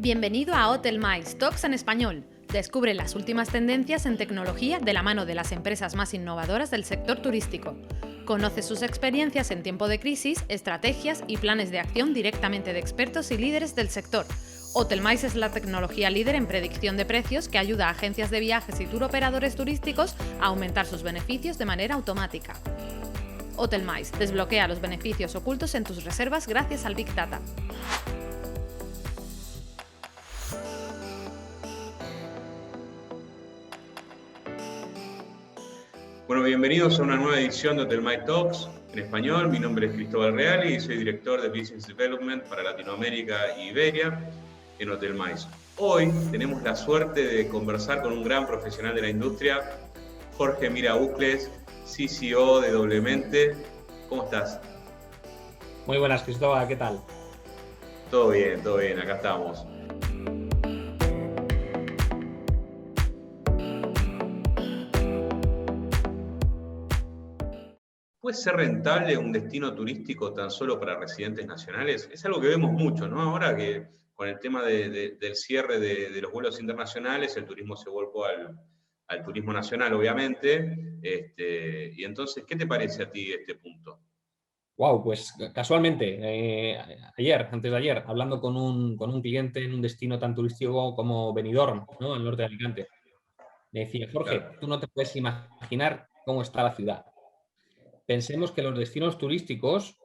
Bienvenido a Hotel Mais Talks en español. Descubre las últimas tendencias en tecnología de la mano de las empresas más innovadoras del sector turístico. Conoce sus experiencias en tiempo de crisis, estrategias y planes de acción directamente de expertos y líderes del sector. Hotel Mais es la tecnología líder en predicción de precios que ayuda a agencias de viajes y tour operadores turísticos a aumentar sus beneficios de manera automática. Hotel Mais desbloquea los beneficios ocultos en tus reservas gracias al Big Data. Bueno, bienvenidos a una nueva edición de Hotel My Talks en español. Mi nombre es Cristóbal Real y soy director de Business Development para Latinoamérica e Iberia en Hotel Mais. Hoy tenemos la suerte de conversar con un gran profesional de la industria, Jorge Mira Ucles, CCO de Doblemente. ¿Cómo estás? Muy buenas, Cristóbal, ¿qué tal? Todo bien, acá estamos. ¿Puede ser rentable un destino turístico tan solo para residentes nacionales? Es algo que vemos mucho, ¿no? Ahora que con el tema del cierre de los vuelos internacionales, el turismo se volcó al turismo nacional, obviamente. Y entonces, ¿qué te parece a ti este punto? Wow, pues casualmente, antes de ayer, hablando con un cliente en un destino tan turístico como Benidorm, ¿no? Al norte de Alicante, me decía, Jorge, Claro, tú no te puedes imaginar cómo está la ciudad. Pensemos que los destinos turísticos,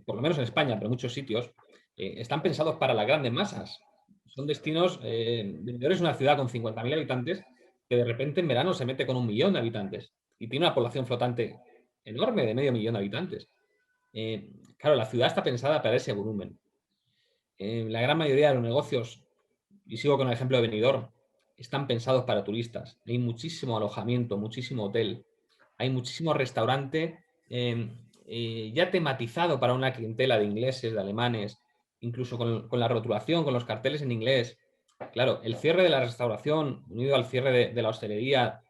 por lo menos en España, pero en muchos sitios, están pensados para las grandes masas. Son destinos, Benidorm es una ciudad con 50.000 habitantes que de repente en verano se mete con 1 millón de habitantes y tiene una población flotante enorme de medio millón de habitantes. Claro, la ciudad está pensada para ese volumen. La gran mayoría de los negocios, y sigo con el ejemplo de Benidorm, están pensados para turistas. Hay muchísimo alojamiento, muchísimo hotel, hay muchísimo restaurante ya tematizado para una clientela de ingleses, de alemanes, incluso con la rotulación, con los carteles en inglés. Claro, el cierre de la restauración, unido al cierre de la hostelería,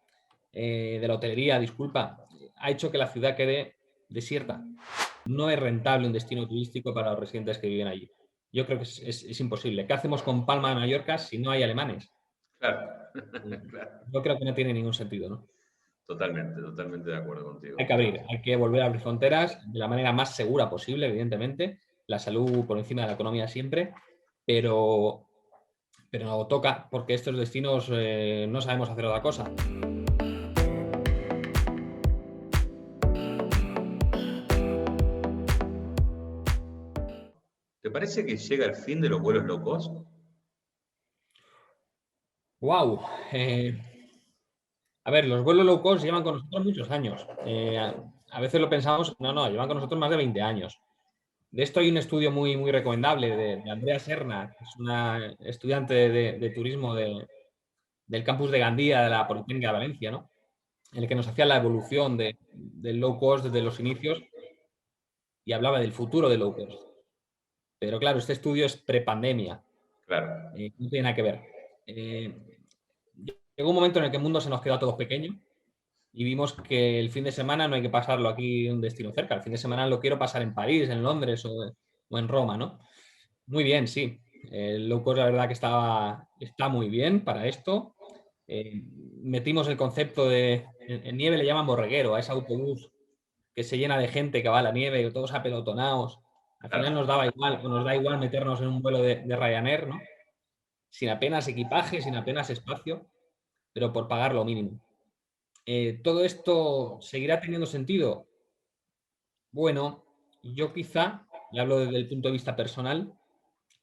de la hotelería, disculpa, ha hecho que la ciudad quede desierta. No es rentable un destino turístico para los residentes que viven allí. Yo creo que es imposible. ¿Qué hacemos con Palma de Mallorca si no hay alemanes? claro, claro. Yo creo que no tiene ningún sentido, ¿no? Totalmente de acuerdo contigo. Hay que abrir, hay que volver a abrir fronteras de la manera más segura posible, evidentemente. La salud por encima de la economía siempre, pero, pero toca porque estos destinos no sabemos hacer otra cosa. ¿Te parece que llega el fin de los vuelos low cost? ¡Wow! A ver, los vuelos low cost llevan con nosotros muchos años. A veces lo pensamos, no, llevan con nosotros más de 20 años. De esto hay un estudio muy recomendable de Andrea Serna, que es una estudiante de turismo del campus de Gandía de la Politécnica de Valencia, ¿no? En el que nos hacía la evolución del low cost desde los inicios y hablaba del futuro del low cost. Pero claro, este estudio es prepandemia, Claro, no tiene nada que ver. Llegó un momento en el que el mundo se nos quedó a todos pequeño y vimos que el fin de semana no hay que pasarlo aquí en un destino cerca. El fin de semana lo quiero pasar en París, en Londres o en Roma, ¿no? Muy bien, sí. El low cost, la verdad que está muy bien para esto. Metimos el concepto en nieve le llaman borreguero, a ese autobús que se llena de gente que va a la nieve y todos apelotonados. Al final nos claro. daba igual, o nos da igual meternos en un vuelo de Ryanair, ¿no? Sin apenas equipaje, sin apenas espacio, pero por pagar lo mínimo. ¿Todo esto seguirá teniendo sentido? Bueno, yo quizá, y hablo desde el punto de vista personal,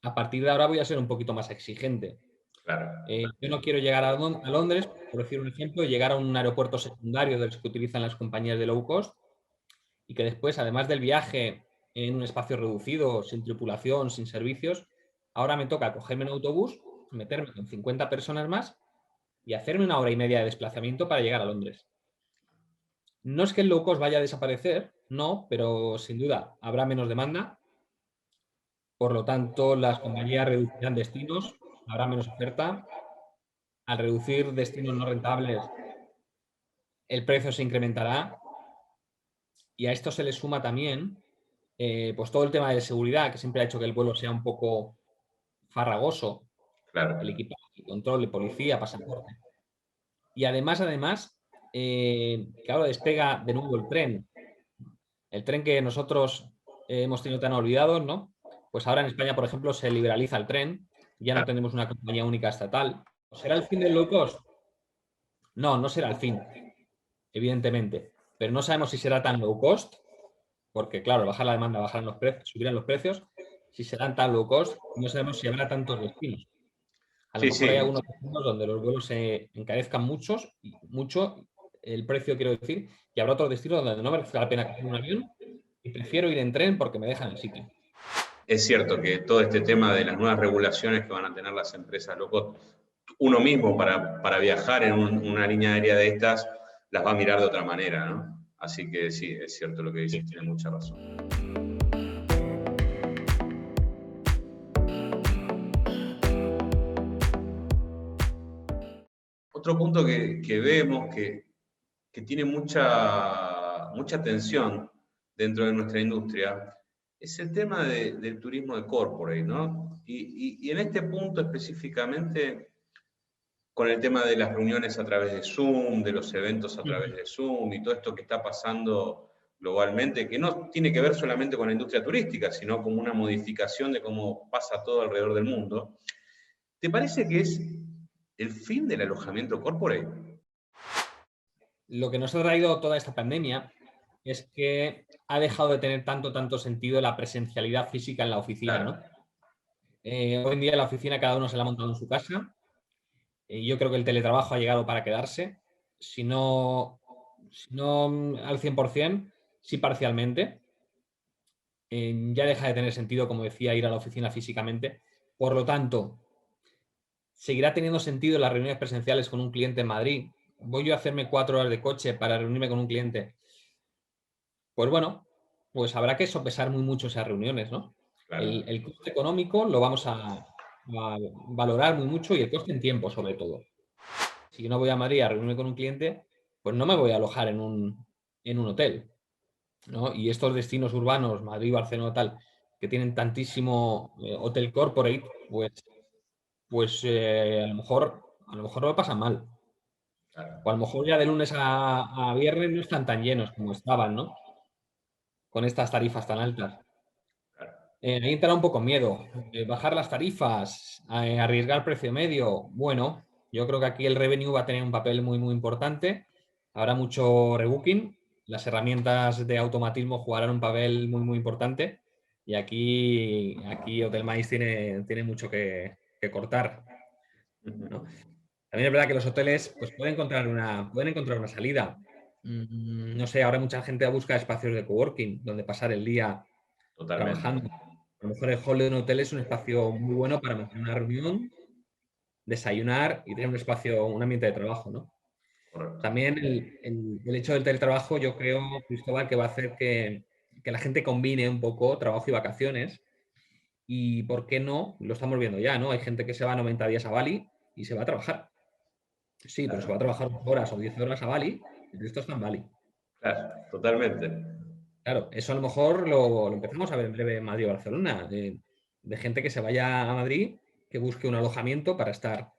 a partir de ahora voy a ser un poquito más exigente. Claro. Yo no quiero llegar a Londres, por decir un ejemplo, y llegar a un aeropuerto secundario de los que utilizan las compañías de low cost y que después, además del viaje en un espacio reducido, sin tripulación, sin servicios, ahora me toca cogerme un autobús, meterme con 50 personas más y hacerme 1 hora y media de desplazamiento para llegar a Londres. No es que el low cost vaya a desaparecer, no, pero sin duda habrá menos demanda. Por lo tanto, las compañías reducirán destinos, habrá menos oferta. Al reducir destinos no rentables, el precio se incrementará y a esto se le suma también pues todo el tema de seguridad, que siempre ha hecho que el vuelo sea un poco farragoso, Claro. el equipaje, control de policía, pasaporte. Y además, que ahora despega de nuevo el tren que nosotros hemos tenido tan olvidados, ¿no? Pues ahora en España, por ejemplo, se liberaliza el tren, ya no tenemos una compañía única estatal. ¿Será el fin del low cost? No, no será el fin, evidentemente, pero no sabemos si será tan low cost, porque claro, bajar la demanda, bajarán los precios, subirán los precios, si serán tan low cost, no sabemos si habrá tantos destinos. A lo Sí, mejor hay sí. algunos destinos donde los vuelos se encarezcan mucho el precio, quiero decir, y habrá otros destinos donde no merezca la pena coger un avión y prefiero ir en tren porque me dejan el sitio. Es cierto que todo este tema de las nuevas regulaciones que van a tener las empresas low cost, uno mismo para viajar en una línea aérea de estas, las va a mirar de otra manera, ¿no? Así que sí, es cierto lo que dices, tiene mucha razón. Otro punto que vemos que tiene mucha tensión dentro de nuestra industria es el tema del turismo de corporate, ¿no? Y en este punto específicamente, con el tema de las reuniones a través de Zoom, de los eventos a través de Zoom y todo esto que está pasando globalmente, que no tiene que ver solamente con la industria turística, sino como una modificación de cómo pasa todo alrededor del mundo. ¿Te parece que es el fin del alojamiento corporate? Lo que nos ha traído toda esta pandemia es que ha dejado de tener tanto sentido la presencialidad física en la oficina, Claro. ¿no? Hoy en día la oficina cada uno se la ha montado en su casa. Yo creo que el teletrabajo ha llegado para quedarse. Si no al 100%, sí parcialmente. Ya deja de tener sentido, como decía, ir a la oficina físicamente. Por lo tanto, seguirá teniendo sentido las reuniones presenciales con un cliente en Madrid. Voy yo a hacerme 4 horas de coche para reunirme con un cliente. Pues bueno, pues habrá que sopesar mucho esas reuniones, ¿no? Claro. El coste económico lo vamos a valorar muy mucho y el coste en tiempo, sobre todo. Si yo no voy a Madrid a reunirme con un cliente, pues no me voy a alojar en un hotel, ¿no? Y estos destinos urbanos, Madrid, Barcelona, tal, que tienen tantísimo hotel corporate, pues a lo mejor lo pasan mal. Claro. O a lo mejor ya de lunes a viernes no están tan llenos como estaban, ¿no? Con estas tarifas tan altas. Ahí entra un poco miedo. Bajar las tarifas, arriesgar precio medio. Bueno, yo creo que aquí el revenue va a tener un papel muy importante. Habrá mucho rebooking. Las herramientas de automatismo jugarán un papel muy importante. Y aquí Hotelmice tiene mucho que cortar, ¿no? También es verdad que los hoteles pues, pueden encontrar una salida. No sé, ahora mucha gente busca espacios de coworking donde pasar el día Totalmente. trabajando. A lo mejor el hall de un hotel es un espacio muy bueno para mantener una reunión, desayunar y tener un espacio, un ambiente de trabajo, ¿no? Correcto. También el hecho del teletrabajo, yo creo, Cristóbal, que va a hacer que la gente combine un poco trabajo y vacaciones. Y ¿por qué no? Lo estamos viendo ya, ¿no? Hay gente que se va 90 días a Bali y se va a trabajar. Sí, pero se va a Claro. trabajar 8 horas o 10 horas a Bali y el resto está en Bali. Claro, totalmente. Claro, eso a lo mejor lo empezamos a ver en breve en Madrid o Barcelona, de gente que se vaya a Madrid, que busque un alojamiento para estar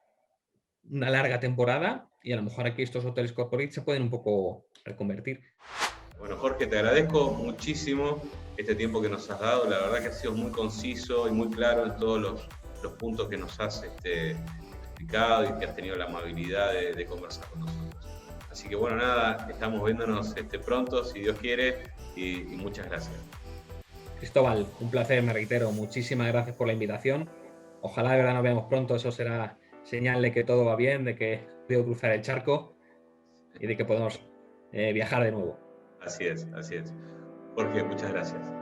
una larga temporada y a lo mejor aquí estos hoteles corporate se pueden un poco reconvertir. Bueno, Jorge, te agradezco muchísimo este tiempo que nos has dado. La verdad que has sido muy conciso y muy claro en todos los puntos que nos has explicado y que has tenido la amabilidad de conversar con nosotros. Así que bueno, nada, estamos viéndonos pronto, si Dios quiere, y muchas gracias. Cristóbal, un placer, me reitero. Muchísimas gracias por la invitación. Ojalá de verdad nos veamos pronto. Eso será señal de que todo va bien, de que puedo cruzar el charco y de que podemos viajar de nuevo. Así es, así es. Jorge, muchas gracias.